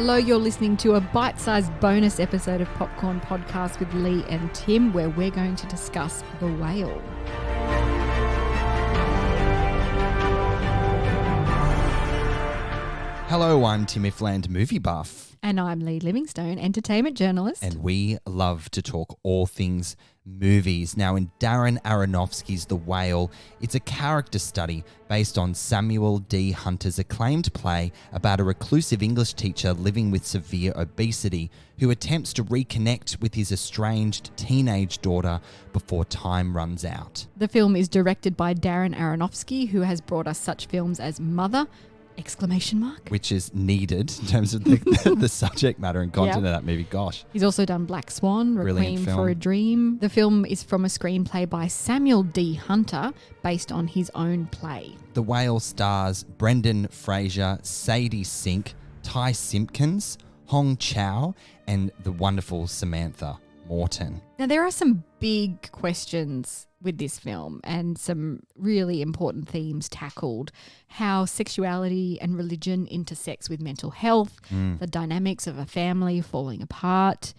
Hello, you're listening to a bite-sized bonus episode of Popcorn Podcast with Lee and Tim, where we're going to discuss The Whale. Hello, I'm Tim Ifland, movie buff. And I'm Lee Livingstone, entertainment journalist. And we love to talk all things movies. Now, in Darren Aronofsky's The Whale, it's a character study based on Samuel D. Hunter's acclaimed play about a reclusive English teacher living with severe obesity who attempts to reconnect with his estranged teenage daughter before time runs out. The film is directed by Darren Aronofsky, who has brought us such films as Mother! Which is needed in terms of the subject matter and content of that movie. Gosh. He's also done Black Swan, Requiem for a Dream. The film is from a screenplay by Samuel D. Hunter based on his own play. The Whale stars Brendan Fraser, Sadie Sink, Ty Simpkins, Chau, and the wonderful Samantha Morton. Now, there are some big questions with this film and some really important themes tackled. How sexuality and religion intersects with mental health, the dynamics of a family falling apart.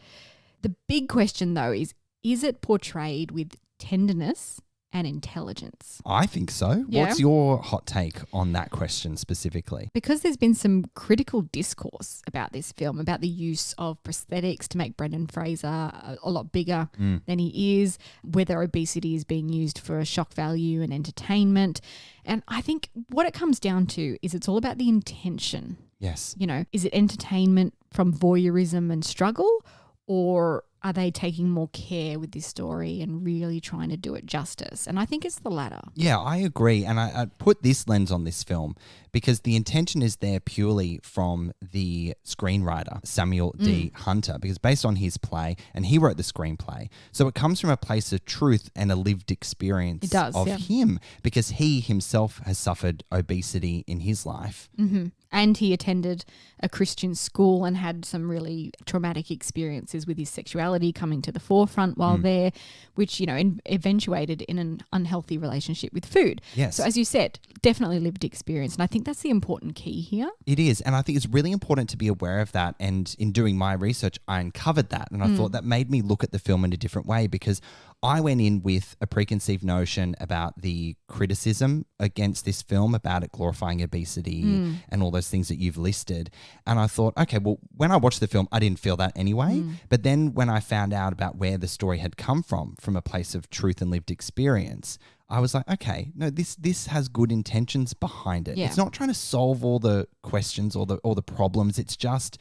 The big question, though, is it portrayed with tenderness and intelligence? I think so. Yeah. What's your hot take on that question specifically? Because there's been some critical discourse about this film, about the use of prosthetics to make Brendan Fraser a lot bigger than he is, whether obesity is being used for shock value and entertainment. And I think what it comes down to is it's all about the intention. Yes. You know, is it entertainment from voyeurism and struggle, or are they taking more care with this story and really trying to do it justice? And I think it's the latter. Yeah, I agree. And I put this lens on this film because the intention is there purely from the screenwriter, Samuel D. Hunter, because based on his play, and he wrote the screenplay. So it comes from a place of truth and a lived experience of him, because he himself has suffered obesity in his life. Mm-hmm. And he attended a Christian school and had some really traumatic experiences with his sexuality coming to the forefront while there, which, you know, eventuated in an unhealthy relationship with food. Yes. So as you said, definitely lived experience. And I think that's the important key here. It is. And I think it's really important to be aware of that. And in doing my research, I uncovered that. And I thought that made me look at the film in a different way, because I went in with a preconceived notion about the criticism against this film, about it glorifying obesity and all those things that you've listed. And I thought, okay, well, when I watched the film, I didn't feel that anyway. But then when I found out about where the story had come from a place of truth and lived experience, I was like, okay, no, this has good intentions behind it. Yeah. It's not trying to solve all the questions or the problems. It's just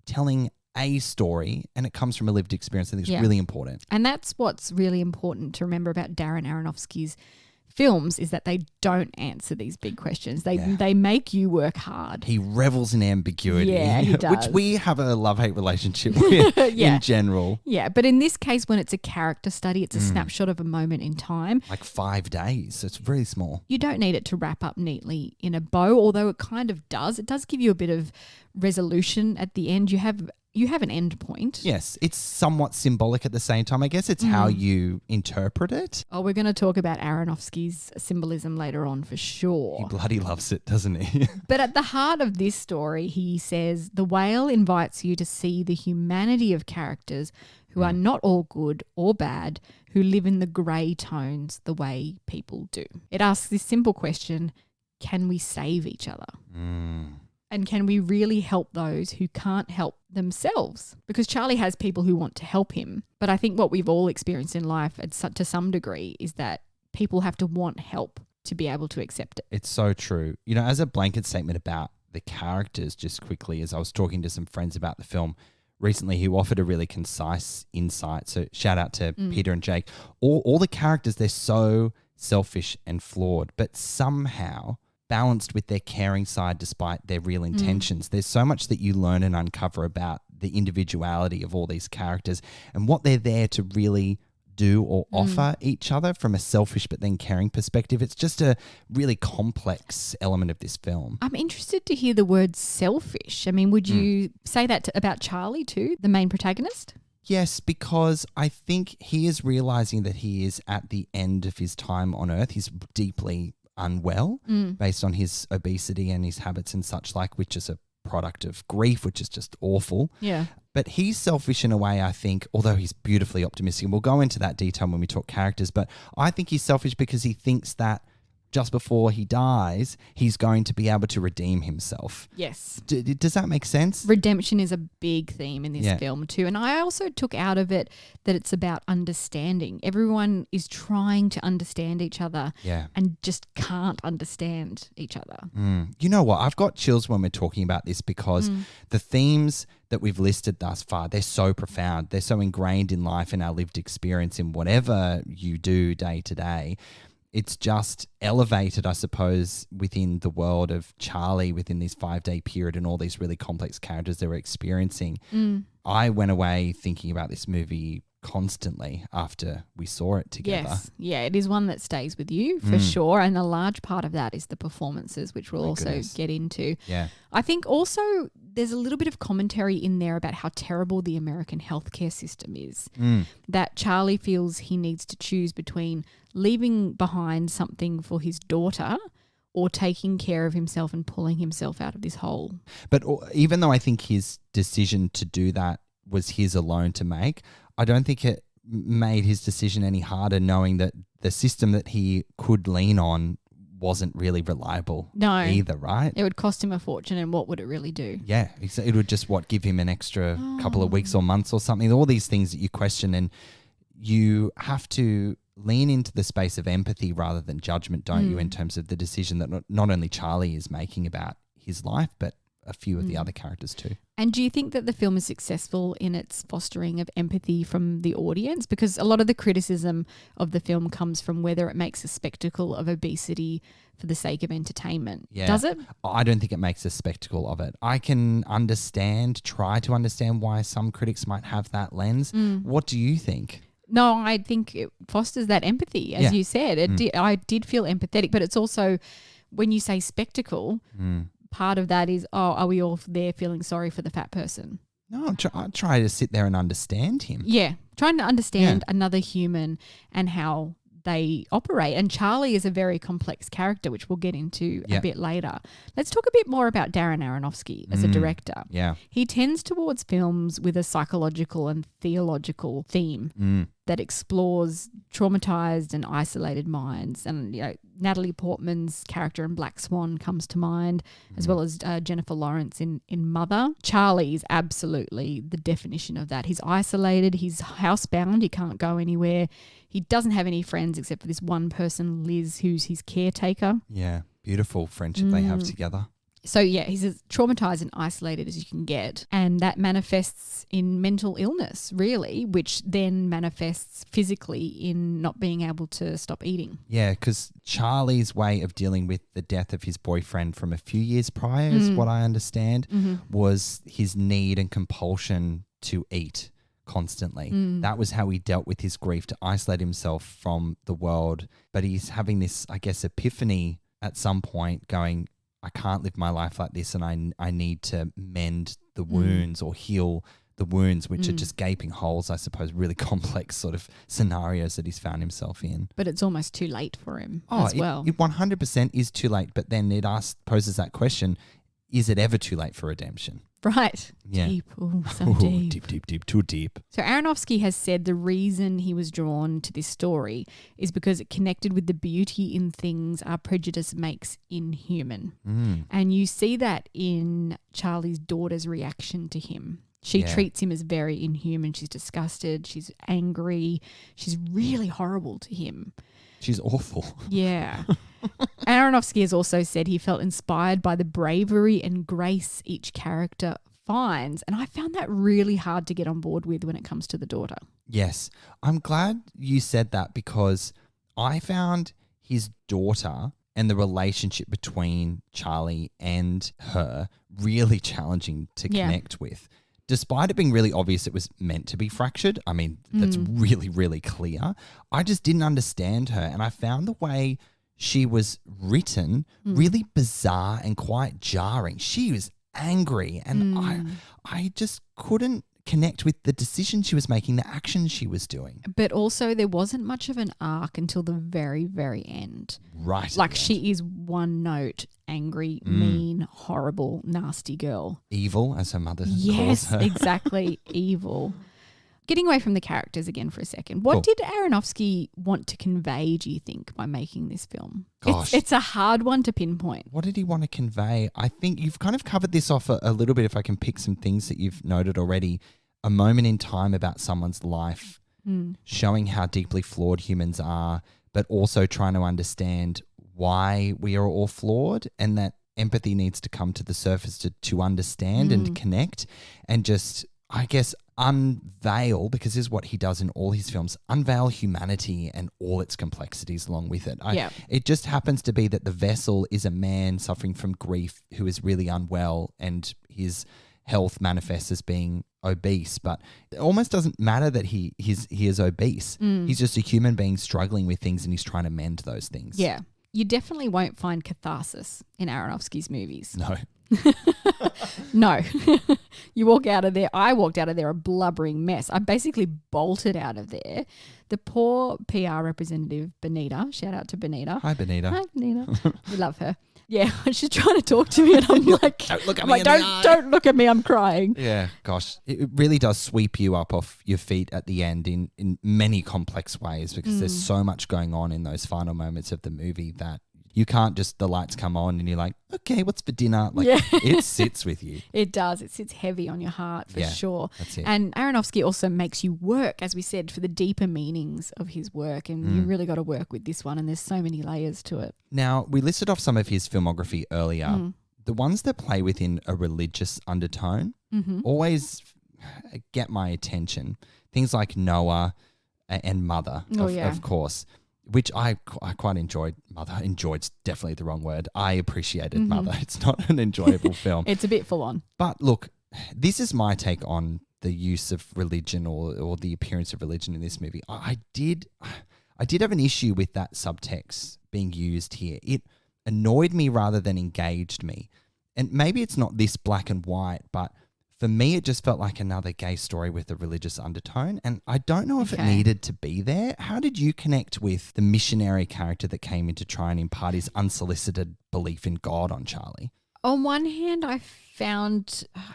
telling a story, and it comes from a lived experience. I think it's really important. And that's what's really important to remember about Darren Aronofsky's films, is that they don't answer these big questions. They make you work hard. He revels in ambiguity, he does. which we have a love-hate relationship with in general. Yeah, but in this case, when it's a character study, it's a snapshot of a moment in time. Like 5 days, so it's really small. You don't need it to wrap up neatly in a bow, although it kind of does. It does give you a bit of resolution at the end. You have an end point. Yes, it's somewhat symbolic at the same time. I guess it's how you interpret it. Oh, we're going to talk about Aronofsky's symbolism later on for sure. He bloody loves it, doesn't he? But at the heart of this story, he says, The Whale invites you to see the humanity of characters who are not all good or bad, who live in the grey tones the way people do. It asks this simple question: can we save each other? And can we really help those who can't help themselves? Because Charlie has people who want to help him. But I think what we've all experienced in life to some degree is that people have to want help to be able to accept it. It's so true. You know, as a blanket statement about the characters, just quickly, as I was talking to some friends about the film recently who offered a really concise insight. So shout out to Peter and Jake. All the characters, they're so selfish and flawed, but somehow balanced with their caring side despite their real intentions. There's so much that you learn and uncover about the individuality of all these characters and what they're there to really do or offer each other from a selfish but then caring perspective. It's just a really complex element of this film. I'm interested to hear the word selfish. I mean, would you say that about Charlie too, the main protagonist? Yes, because I think he is realizing that he is at the end of his time on Earth. He's deeply unwell based on his obesity and his habits and such like, which is a product of grief, which is just awful. Yeah. But he's selfish in a way, I think, although he's beautifully optimistic. And we'll go into that detail when we talk characters. But I think he's selfish because he thinks that just before he dies, he's going to be able to redeem himself. Yes. Does that make sense? Redemption is a big theme in this film too. And I also took out of it that it's about understanding. Everyone is trying to understand each other and just can't understand each other. You know what? I've got chills when we're talking about this because the themes that we've listed thus far, they're so profound. They're so ingrained in life and our lived experience in whatever you do day to day. It's just elevated, I suppose, within the world of Charlie within this 5-day period and all these really complex characters they were experiencing. I went away thinking about this movie constantly after we saw it together. Yes. Yeah, it is one that stays with you for sure. And a large part of that is the performances, which we'll also get into. Yeah. I think also there's a little bit of commentary in there about how terrible the American healthcare system is. That Charlie feels he needs to choose between leaving behind something for his daughter or taking care of himself and pulling himself out of this hole. But even though I think his decision to do that was his alone to make, I don't think it made his decision any harder knowing that the system that he could lean on wasn't really reliable either, right? It would cost him a fortune, and what would it really do? Yeah, it would just, give him an extra couple of weeks or months or something. All these things that you question, and you have to lean into the space of empathy rather than judgment, don't you, in terms of the decision that not only Charlie is making about his life, but a few of the other characters too. And do you think that the film is successful in its fostering of empathy from the audience? Because a lot of the criticism of the film comes from whether it makes a spectacle of obesity for the sake of entertainment. Yeah. Does it? I don't think it makes a spectacle of it. I can try to understand why some critics might have that lens. What do you think? No, I think it fosters that empathy, as you said. I did feel empathetic, but it's also, when you say spectacle, part of that is, are we all there feeling sorry for the fat person? No, I try to sit there and understand him. Yeah, trying to understand another human and how they operate. And Charlie is a very complex character, which we'll get into a bit later. Let's talk a bit more about Darren Aronofsky as a director. Yeah. He tends towards films with a psychological and theological theme that explores traumatized and isolated minds. And, Natalie Portman's character in Black Swan comes to mind, as well as Jennifer Lawrence in Mother. Charlie is absolutely the definition of that. He's isolated. He's housebound. He can't go anywhere. He doesn't have any friends except for this one person, Liz, who's his caretaker. Yeah, beautiful friendship they have together. So, he's as traumatized and isolated as you can get. And that manifests in mental illness, really, which then manifests physically in not being able to stop eating. Yeah, because Charlie's way of dealing with the death of his boyfriend from a few years prior, is what I understand, was his need and compulsion to eat constantly. That was how he dealt with his grief, to isolate himself from the world. But he's having this, I guess, epiphany at some point going, I can't live my life like this, and I need to mend the wounds or heal the wounds, which are just gaping holes, I suppose, really complex sort of scenarios that he's found himself in. But it's almost too late for him as well. It 100% is too late, but then it poses that question, is it ever too late for redemption? Right. Yeah. Deep. Ooh, so deep. Deep, too deep. So Aronofsky has said the reason he was drawn to this story is because it connected with the beauty in things our prejudice makes inhuman. And you see that in Charlie's daughter's reaction to him. She treats him as very inhuman. She's disgusted. She's angry. She's really horrible to him. She's awful. Yeah. Aronofsky has also said he felt inspired by the bravery and grace each character finds. And I found that really hard to get on board with when it comes to the daughter. Yes. I'm glad you said that, because I found his daughter and the relationship between Charlie and her really challenging to connect with. Despite it being really obvious it was meant to be fractured, I mean, that's really, really clear. I just didn't understand her. And I found the way she was written really bizarre and quite jarring. She was angry, and I just couldn't connect with the decision she was making, the actions she was doing. But also there wasn't much of an arc until the very, very end. Right. Like she is one note, angry, mean, horrible, nasty girl. Evil, as her mother calls Yes, her. exactly. Evil. Getting away from the characters again for a second. What did Aronofsky want to convey, do you think, by making this film? Gosh. It's a hard one to pinpoint. What did he want to convey? I think you've kind of covered this off a little bit, if I can pick some things that you've noted already. A moment in time about someone's life, showing how deeply flawed humans are, but also trying to understand why we are all flawed, and that empathy needs to come to the surface to understand and connect, and just, I guess, unveil, because this is what he does in all his films, unveil humanity and all its complexities along with it. It just happens to be that the vessel is a man suffering from grief who is really unwell, and his health manifests as being obese, but it almost doesn't matter that he is obese. He's just a human being struggling with things, and he's trying to mend those things. Yeah. You definitely won't find catharsis in Aronofsky's movies. No. No. You walk out of there. I walked out of there a blubbering mess. I basically bolted out of there. The poor PR representative, Benita. Shout out to Benita. Hi, Benita. Hi, Benita. We love her. Yeah, she's trying to talk to me, and I'm like, Don't look at I'm me like, in the eye. don't look at me. I'm crying. Yeah, gosh. It really does sweep you up off your feet at the end in many complex ways, because there's so much going on in those final moments of the movie that you can't just, the lights come on and you're like, okay, what's for dinner? Like, it sits with you. It does. It sits heavy on your heart for sure. That's it. And Aronofsky also makes you work, as we said, for the deeper meanings of his work. And you really got to work with this one. And there's so many layers to it. Now, we listed off some of his filmography earlier. The ones that play within a religious undertone always get my attention. Things like Noah and Mother, of course, which I quite enjoyed. Enjoyed's definitely the wrong word. I appreciated Mother. It's not an enjoyable film. It's a bit full on. But look, this is my take on the use of religion or the appearance of religion in this movie. I did have an issue with that subtext being used here. It annoyed me rather than engaged me. And maybe it's not this black and white, but for me, it just felt like another gay story with a religious undertone. And I don't know if it needed to be there. How did you connect with the missionary character that came in to try and impart his unsolicited belief in God on Charlie? On one hand, I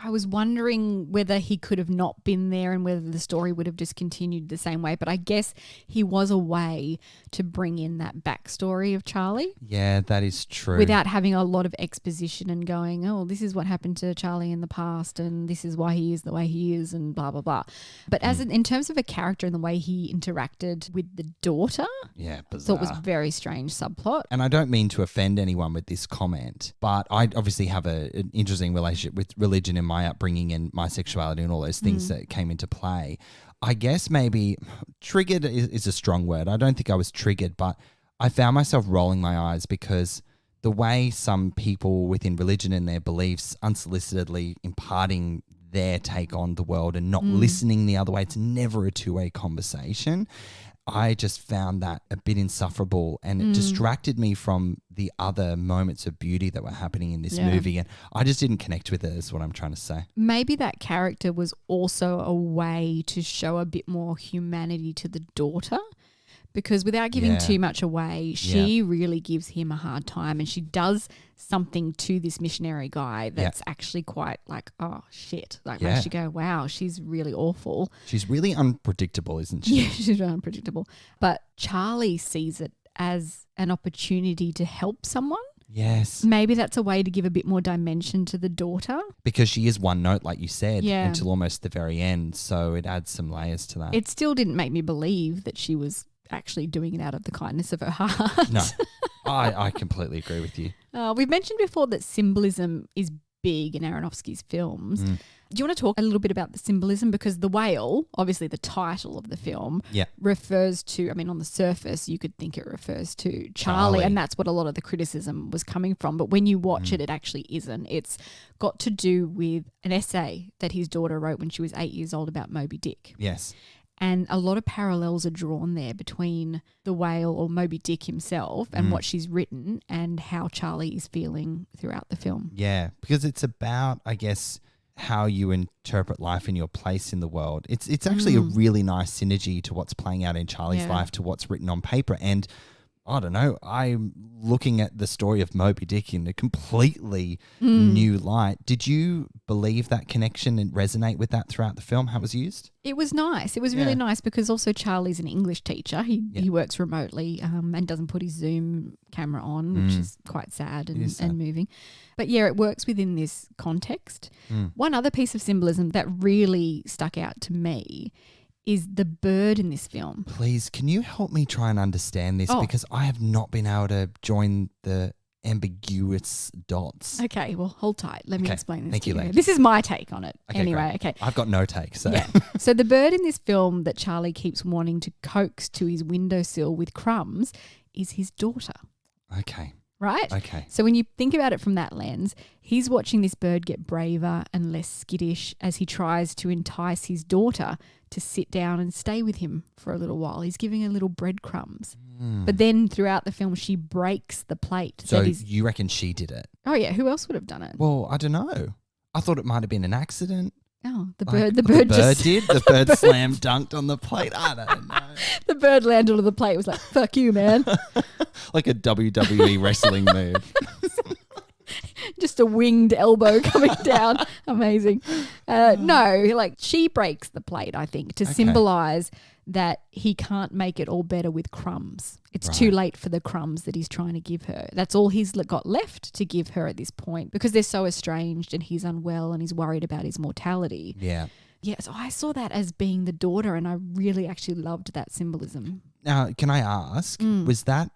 was wondering whether he could have not been there and whether the story would have just continued the same way. But I guess he was a way to bring in that backstory of Charlie. Yeah, that is true. Without having a lot of exposition and going, oh, this is what happened to Charlie in the past and this is why he is the way he is and blah, blah, blah. But as in terms of a character and the way he interacted with the daughter, bizarre. thought was very strange subplot. And I don't mean to offend anyone with this comment, but I obviously have an interesting relationship with religion in my upbringing and my sexuality and all those things that came into play. I guess maybe triggered is a strong word. I don't think I was triggered, but I found myself rolling my eyes because the way some people within religion and their beliefs unsolicitedly imparting their take on the world and not listening the other way, it's never a two-way conversation. I just found that a bit insufferable, and it distracted me from the other moments of beauty that were happening in this movie, and I just didn't connect with it, is what I'm trying to say. Maybe that character was also a way to show a bit more humanity to the daughter, because without giving too much away, she really gives him a hard time, and she does something to this missionary guy that's actually quite like, oh shit, like makes you go, wow, she's really awful. She's really unpredictable, isn't she? Yeah, she's really unpredictable. But Charlie sees it as an opportunity to help someone. Yes. Maybe that's a way to give a bit more dimension to the daughter. Because she is one note, like you said, until almost the very end. So it adds some layers to that. It still didn't make me believe that she was actually doing it out of the kindness of her heart. No, I completely agree with you. We've mentioned before that symbolism is big in Aronofsky's films. Do you want to talk a little bit about the symbolism? Because the whale, obviously the title of the film, refers to, I mean, on the surface, you could think it refers to Charlie, and that's what a lot of the criticism was coming from. But when you watch it, it actually isn't. It's got to do with an essay that his daughter wrote when she was 8 years old about Moby Dick. Yes. And a lot of parallels are drawn there between the whale or Moby Dick himself and what she's written and how Charlie is feeling throughout the film. Yeah, because it's about, I guess, how you interpret life and your place in the world. It's actually a really nice synergy to what's playing out in Charlie's life, to what's written on paper. And I don't know, I'm looking at the story of Moby Dick in a completely new light. Did you believe that connection and resonate with that throughout the film, how it was used? It was nice. It was really nice because also Charlie's an English teacher. He works remotely and doesn't put his Zoom camera on, which is quite sad and moving. But yeah, it works within this context. One other piece of symbolism that really stuck out to me is the bird in this film. Please, can you help me try and understand this? Because I have not been able to join the ambiguous dots. Okay, well, hold tight. Let me explain this Thank to you. This is my take on it. Okay, anyway, great. I've got no take. So. Yeah. So the bird in this film that Charlie keeps wanting to coax to his windowsill with crumbs is his daughter. Okay. Right? Okay. So when you think about it from that lens, he's watching this bird get braver and less skittish as he tries to entice his daughter to sit down and stay with him for a little while. He's giving her little breadcrumbs. But then throughout the film, she breaks the plate. So you reckon she did it? Oh, yeah. Who else would have done it? Well, I don't know. I thought it might have been an accident. Oh, the Like, bird just did. The bird slam dunked on the plate. I don't know. The bird landed on the plate. Was like, "Fuck you, man!" Like a WWE wrestling move. Just a winged elbow coming down. Amazing. No, like she breaks the plate. I think to symbolize that he can't make it all better with crumbs. It's too late for the crumbs that he's trying to give her. That's all he's got left to give her at this point because they're so estranged and he's unwell and he's worried about his mortality. Yeah. Yeah, so I saw that as being the daughter and I really actually loved that symbolism. Now, can I ask, was that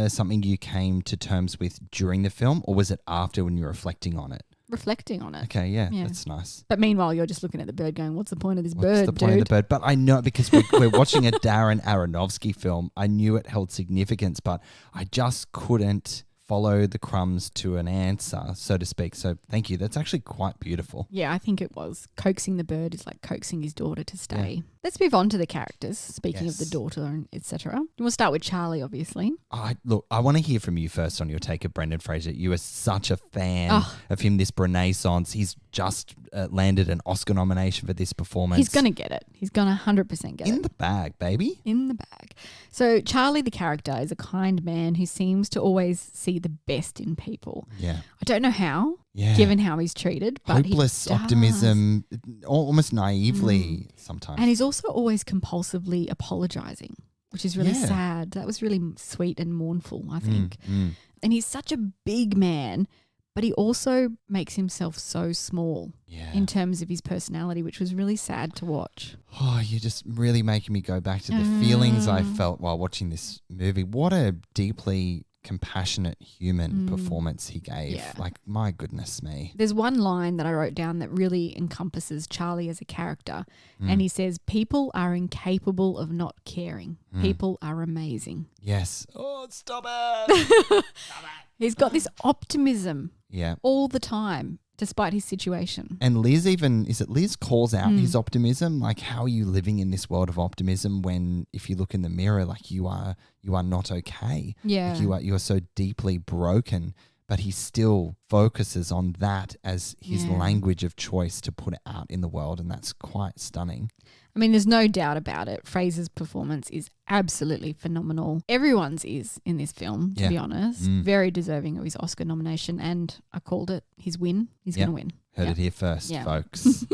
something you came to terms with during the film or was it after when you were reflecting on it? Reflecting on it. Okay, yeah, that's nice. But meanwhile, you're just looking at the bird going, what's the point of this bird, What's the point of the bird? But I know because we're watching a Darren Aronofsky film. I knew it held significance, but I just couldn't follow the crumbs to an answer, so to speak. So thank you. That's actually quite beautiful. Yeah, I think it was. Coaxing the bird is like coaxing his daughter to stay. Yeah. Let's move on to the characters, speaking of the daughter and etc. We'll start with Charlie, obviously. Look, I want to hear from you first on your take of Brendan Fraser. You are such a fan of him this Renaissance. He's just landed an Oscar nomination for this performance. He's going to get it. He's going to 100% get it. In the bag, baby. In the bag. So Charlie, the character, is a kind man who seems to always see the best in people. Yeah. I don't know how, given how he's treated. But hopeless optimism, almost naively sometimes. And he's also always compulsively apologising, which is really sad. That was really sweet and mournful, I think. And he's such a big man, but he also makes himself so small in terms of his personality, which was really sad to watch. Oh, you're just really making me go back to the feelings I felt while watching this movie. What a deeply compassionate human performance he gave. Yeah. Like, my goodness me. There's one line that I wrote down that really encompasses Charlie as a character. And he says, people are incapable of not caring. People are amazing. Yes. Oh, stop it. He's got this optimism Yeah. all the time, despite his situation. And Liz Liz calls out his optimism? Like, how are you living in this world of optimism when, if you look in the mirror, like you are not okay. Yeah. Like you are so deeply broken, but he still focuses on that as his language of choice to put it out in the world. And that's quite stunning. I mean, there's no doubt about it. Fraser's performance is absolutely phenomenal. Everyone's is in this film, to be honest. Very deserving of his Oscar nomination. And I called it his win. He's going to win. Heard it here first, folks.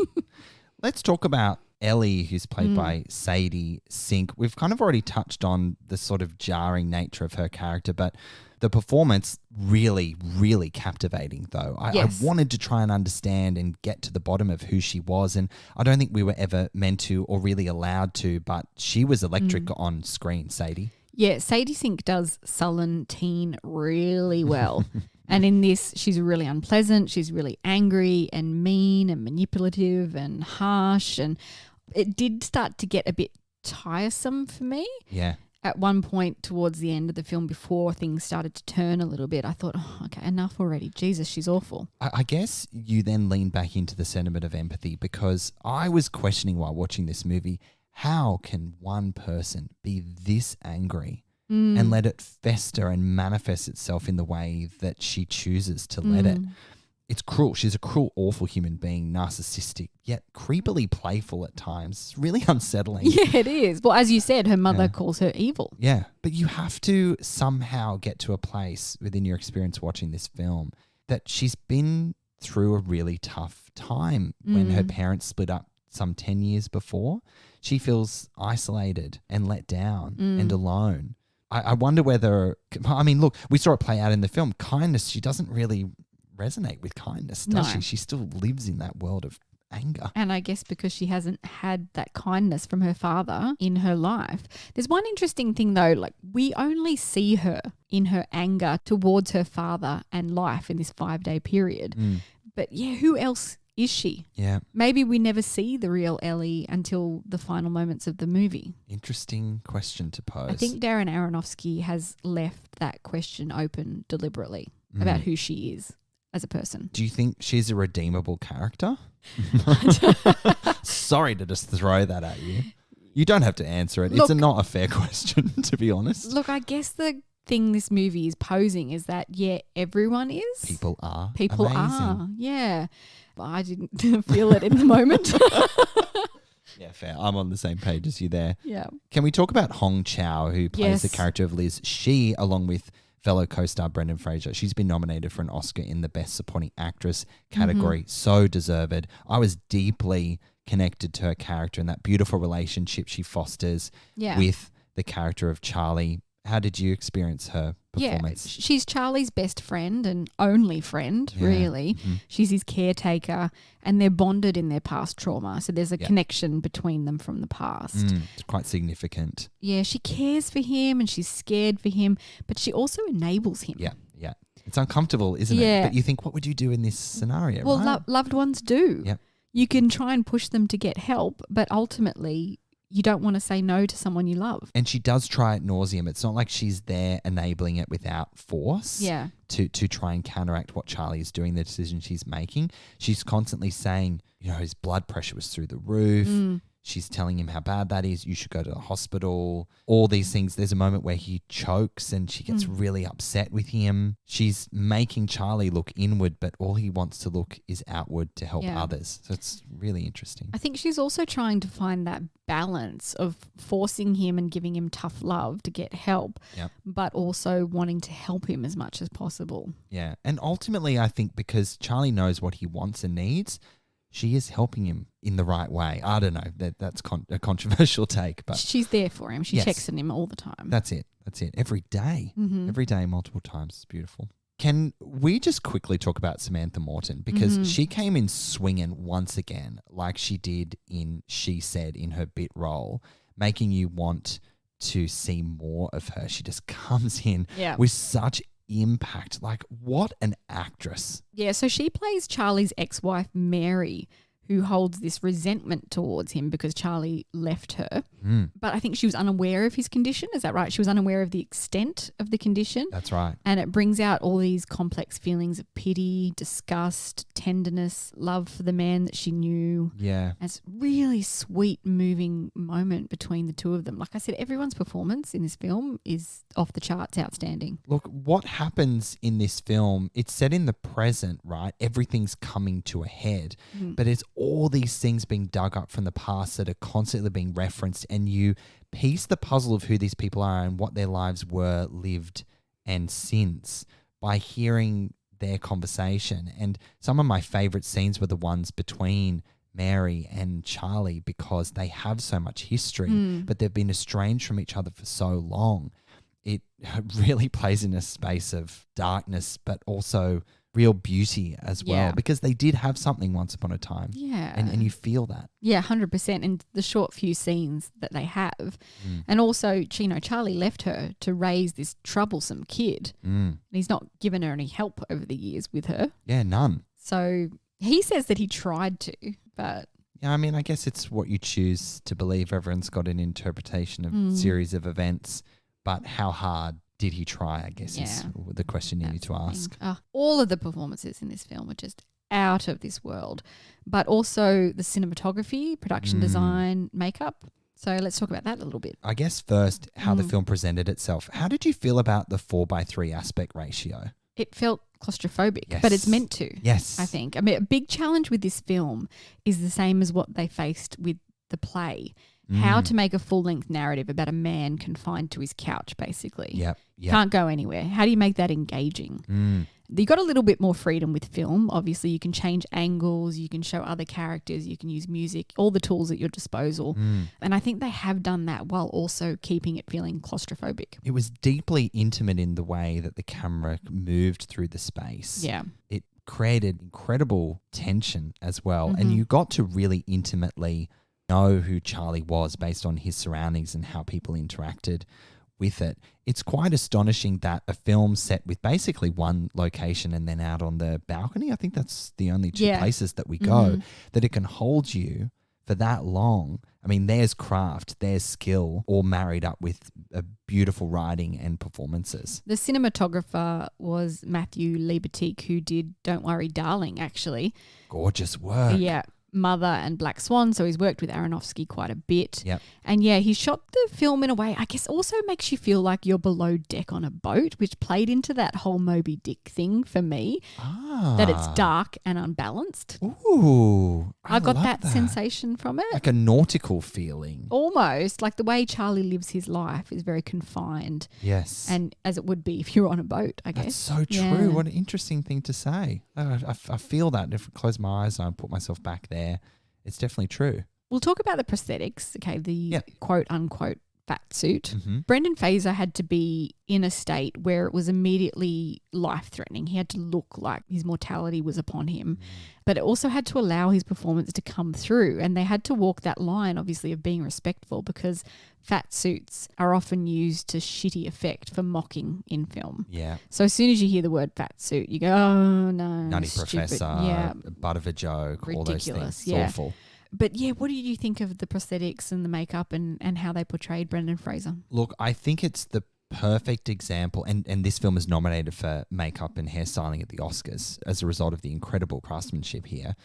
Let's talk about Ellie, who's played by Sadie Sink. We've kind of already touched on the sort of jarring nature of her character, but the performance really, really captivating, though. I wanted to try and understand and get to the bottom of who she was, and I don't think we were ever meant to or really allowed to, but she was electric on screen, Sadie. Yeah, Sadie Sink does sullen teen really well. And in this, she's really unpleasant. She's really angry and mean and manipulative and harsh. And it did start to get a bit tiresome for me. Yeah. At one point towards the end of the film, before things started to turn a little bit, I thought, oh, okay, enough already. Jesus, she's awful. I guess you then lean back into the sentiment of empathy, because I was questioning while watching this movie, how can one person be this angry and let it fester and manifest itself in the way that she chooses to let it? it's cruel. She's a cruel, awful human being, narcissistic, yet creepily playful at times. It's really unsettling. Yeah, it is. Well, as you said, her mother Yeah. calls her evil. Yeah, but you have to somehow get to a place within your experience watching this film that she's been through a really tough time when her parents split up some 10 years before. She feels isolated and let down and alone. I wonder whether, I mean, look, we saw it play out in the film. Kindness, she doesn't really resonate with kindness, does she? She still lives in that world of anger. And I guess because she hasn't had that kindness from her father in her life. There's one interesting thing though, like we only see her in her anger towards her father and life in this 5-day period. But yeah, who else is she? Yeah. Maybe we never see the real Ellie until the final moments of the movie. Interesting question to pose. I think Darren Aronofsky has left that question open deliberately about who she is as a person. Do you think she's a redeemable character? Sorry to just throw that at you. You don't have to answer it. Look, it's not a fair question, to be honest. Look, I guess the thing this movie is posing is that, yeah, everyone is. People are. People amazing. are, yeah. But I didn't feel it in the moment. Yeah, fair. I'm on the same page as you there. Yeah. Can we talk about Hong Chau, who plays the Yes. character of Liz? She, along with fellow co-star Brendan Fraser, she's been nominated for an Oscar in the Best Supporting Actress category. So deserved. I was deeply connected to her character and that beautiful relationship she fosters with the character of Charlie. How did you experience her performance? Yeah, she's Charlie's best friend and only friend, really. She's his caretaker and they're bonded in their past trauma. So there's a connection between them from the past. It's quite significant. Yeah, she cares for him and she's scared for him, but she also enables him. Yeah. It's uncomfortable, isn't it? But you think, what would you do in this scenario? Well, right? loved ones do. Yep. You can try and push them to get help, but ultimately you don't want to say no to someone you love. And she does try at nauseum. It's not like she's there enabling it without force to try and counteract what Charlie is doing, the decision she's making. She's constantly saying, his blood pressure was through the roof. She's telling him how bad that is. You should go to the hospital. All these things. There's a moment where he chokes and she gets really upset with him. She's making Charlie look inward, but all he wants to look is outward to help others. So it's really interesting. I think she's also trying to find that balance of forcing him and giving him tough love to get help, but also wanting to help him as much as possible. Yeah. And ultimately, I think because Charlie knows what he wants and needs, she is helping him in the right way. I don't know. That's a controversial take, but she's there for him. She checks on him all the time. That's it. Every day. Every day, multiple times. It's beautiful. Can we just quickly talk about Samantha Morton? Because she came in swinging once again, like she did in She Said in her bit role, making you want to see more of her. She just comes in with such impact. Like, what an actress. Yeah, so she plays Charlie's ex-wife, Mary, who holds this resentment towards him because Charlie left her. But I think she was unaware of his condition. Is that right? She was unaware of the extent of the condition. That's right. And it brings out all these complex feelings of pity, disgust, tenderness, love for the man that she knew. Yeah. And it's a really sweet, moving moment between the two of them. Like I said, everyone's performance in this film is off the charts, outstanding. Look, what happens in this film, it's set in the present, right? Everything's coming to a head, but it's all these things being dug up from the past that are constantly being referenced, and you piece the puzzle of who these people are and what their lives were, lived, and since by hearing their conversation. And some of my favorite scenes were the ones between Mary and Charlie because they have so much history, but they've been estranged from each other for so long. It really plays in a space of darkness, but also real beauty as well, because they did have something once upon a time. Yeah. And you feel that. Yeah, 100%. And the short few scenes that they have. And also, Charlie left her to raise this troublesome kid. And he's not given her any help over the years with her. Yeah, none. So he says that he tried to, but... Yeah, I mean, I guess it's what you choose to believe. Everyone's got an interpretation of series of events, but how hard did he try, I guess, is the question you need to ask. All of the performances in this film are just out of this world, but also the cinematography, production design, makeup. So let's talk about that a little bit. I guess first, how the film presented itself. How did you feel about the 4:3 aspect ratio? It felt claustrophobic, Yes. but it's meant to. Yes. I think. I mean, a big challenge with this film is the same as what they faced with the play. How to make a full-length narrative about a man confined to his couch, basically. Yep. Can't go anywhere. How do you make that engaging? You got a little bit more freedom with film. Obviously, you can change angles, you can show other characters, you can use music, all the tools at your disposal. And I think they have done that while also keeping it feeling claustrophobic. It was deeply intimate in the way that the camera moved through the space. Yeah. It created incredible tension as well. And you got to really intimately know who Charlie was based on his surroundings and how people interacted with it. It's quite astonishing that a film set with basically one location and then out on the balcony, I think that's the only two places that we go, that it can hold you for that long. I mean, there's craft, there's skill, all married up with a beautiful writing and performances. The cinematographer was Matthew Libatique, who did Don't Worry Darling, actually. Gorgeous work. Yeah. Mother and Black Swan, so he's worked with Aronofsky quite a bit. Yep. And yeah, he shot the film in a way I guess also makes you feel like you're below deck on a boat, which played into that whole Moby Dick thing for me, that it's dark and unbalanced. Ooh, I got love that sensation from it. Like a nautical feeling. Almost like the way Charlie lives his life is very confined. Yes. And as it would be if you're on a boat, I guess. That's so true. Yeah. What an interesting thing to say. I feel that if I close my eyes and I put myself back there, it's definitely true. We'll talk about the prosthetics, okay, the quote unquote fat suit. Brendan Fraser had to be in a state where it was immediately life-threatening. He had to look like his mortality was upon him, but it also had to allow his performance to come through, and they had to walk that line, obviously, of being respectful, because fat suits are often used to shitty effect for mocking in film. Yeah. So as soon as you hear the word fat suit, you go, oh, no. Nutty stupid. Professor, butt of a joke, all those things. It's awful. But yeah, what did you think of the prosthetics and the makeup and how they portrayed Brendan Fraser? Look, I think it's the perfect example, and this film is nominated for makeup and hairstyling at the Oscars as a result of the incredible craftsmanship here.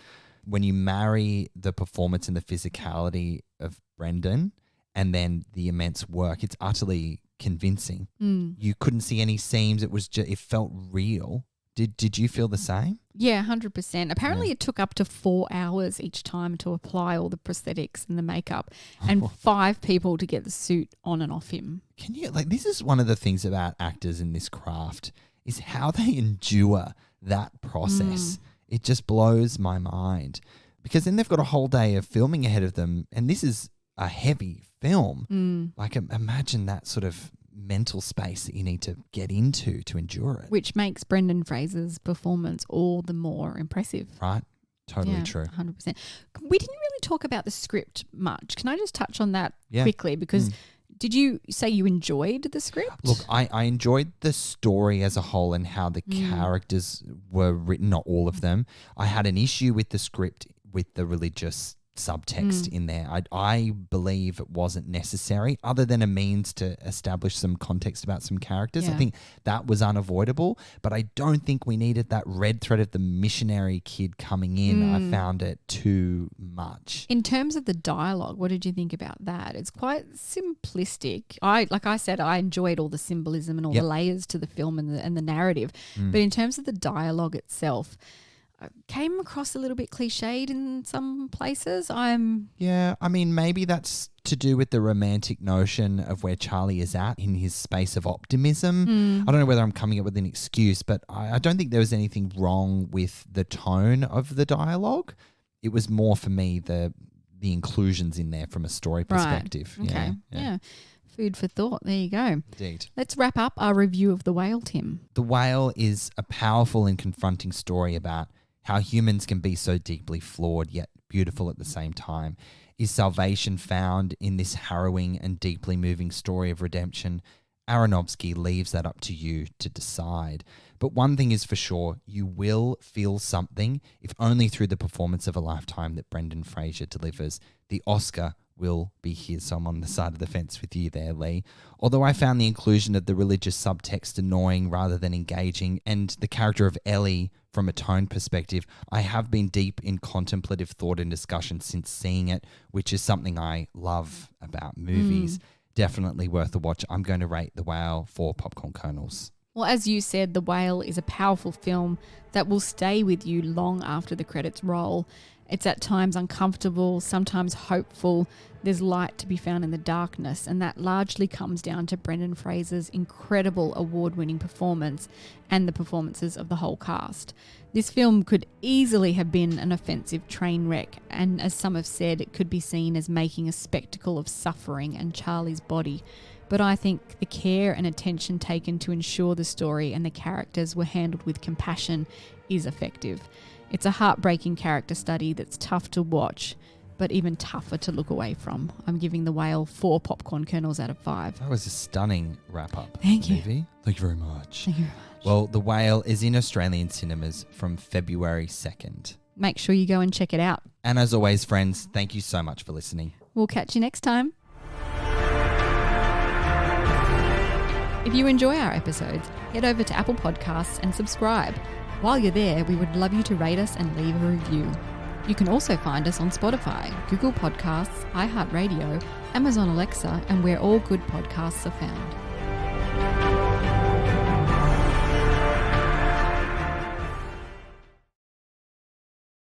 When you marry the performance and the physicality of Brendan and then the immense work, it's utterly convincing. You couldn't see any seams. It was it felt real. Did you feel the same? Yeah, 100%. Apparently it took up to 4 hours each time to apply all the prosthetics and the makeup and 5 people to get the suit on and off him. Can you, this is one of the things about actors in this craft is how they endure that process. It just blows my mind because then they've got a whole day of filming ahead of them, and this is a heavy film. Like imagine that sort of mental space that you need to get into to endure it. Which makes Brendan Fraser's performance all the more impressive. Right. Totally true. 100%. We didn't really talk about the script much. Can I just touch on that quickly? Because did you say you enjoyed the script? Look, I enjoyed the story as a whole and how the characters were written, not all of them. I had an issue with the script with the religious subtext in there. I believe it wasn't necessary other than a means to establish some context about some characters. I think that was unavoidable, but I don't think we needed that red thread of the missionary kid coming in. I found it too much. In terms of the dialogue, what did you think about that? It's quite simplistic. Like I said, I enjoyed all the symbolism and all the layers to the film and the narrative. But in terms of the dialogue itself, came across a little bit cliched in some places. I mean, maybe that's to do with the romantic notion of where Charlie is at in his space of optimism. I don't know whether I'm coming up with an excuse, but I don't think there was anything wrong with the tone of the dialogue. It was more for me the inclusions in there from a story perspective. Right. Okay. Yeah. Food for thought. There you go. Indeed. Let's wrap up our review of The Whale, Tim. The Whale is a powerful and confronting story about how humans can be so deeply flawed yet beautiful at the same time. Is salvation found in this harrowing and deeply moving story of redemption? Aronofsky leaves that up to you to decide. But one thing is for sure, you will feel something, if only through the performance of a lifetime that Brendan Fraser delivers. The Oscar will be his. So I'm on the side of the fence with you there, Lee. Although I found the inclusion of the religious subtext annoying rather than engaging, and the character of Ellie from a tone perspective, I have been deep in contemplative thought and discussion since seeing it, which is something I love about movies. Definitely worth a watch. I'm going to rate The Whale 4 popcorn kernels. Well, as you said, The Whale is a powerful film that will stay with you long after the credits roll. It's at times uncomfortable, sometimes hopeful. There's light to be found in the darkness, and that largely comes down to Brendan Fraser's incredible award-winning performance and the performances of the whole cast. This film could easily have been an offensive train wreck, and as some have said, it could be seen as making a spectacle of suffering and Charlie's body. But I think the care and attention taken to ensure the story and the characters were handled with compassion is effective. It's a heartbreaking character study that's tough to watch, but even tougher to look away from. I'm giving The Whale 4 popcorn kernels out of 5. That was a stunning wrap-up. Thank you. Movie. Thank you very much. Thank you very much. Well, The Whale is in Australian cinemas from February 2nd. Make sure you go and check it out. And as always, friends, thank you so much for listening. We'll catch you next time. If you enjoy our episodes, head over to Apple Podcasts and subscribe. While you're there, we would love you to rate us and leave a review. You can also find us on Spotify, Google Podcasts, iHeartRadio, Amazon Alexa, and where all good podcasts are found.